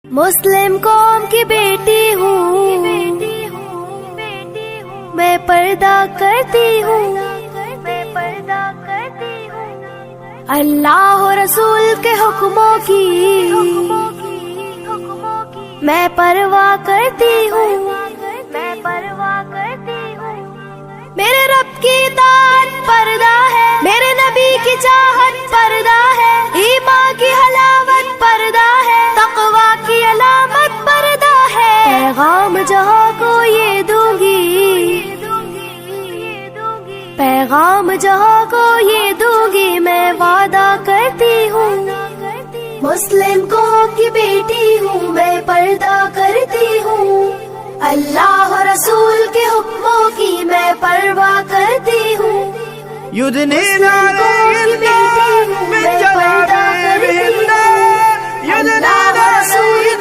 مسلم قوم کی بیٹی ہوں میں پردہ کرتی ہوں اللہ و رسول کے حکموں کی میں پرواہ کرتی ہوں میرے رب کی اطاعت پردہ ہے، میرے نبی کی چاہت پردہ ہے، ایمان کی حلاوت پردہ ہے، تقوی کی علامت پردہ ہے، پیغام جہاں کو یہ دوں گی، پیغام جہاں کو یہ دوں گی، میں وعدہ کرتی ہوں مسلم قوم کی بیٹی ہوں میں پردہ کرتی ہوں اللہ و رسول کے حکموں کی میں پرواہ کرتی ہوں یدنین مسلم قوم کی علیہن بیٹی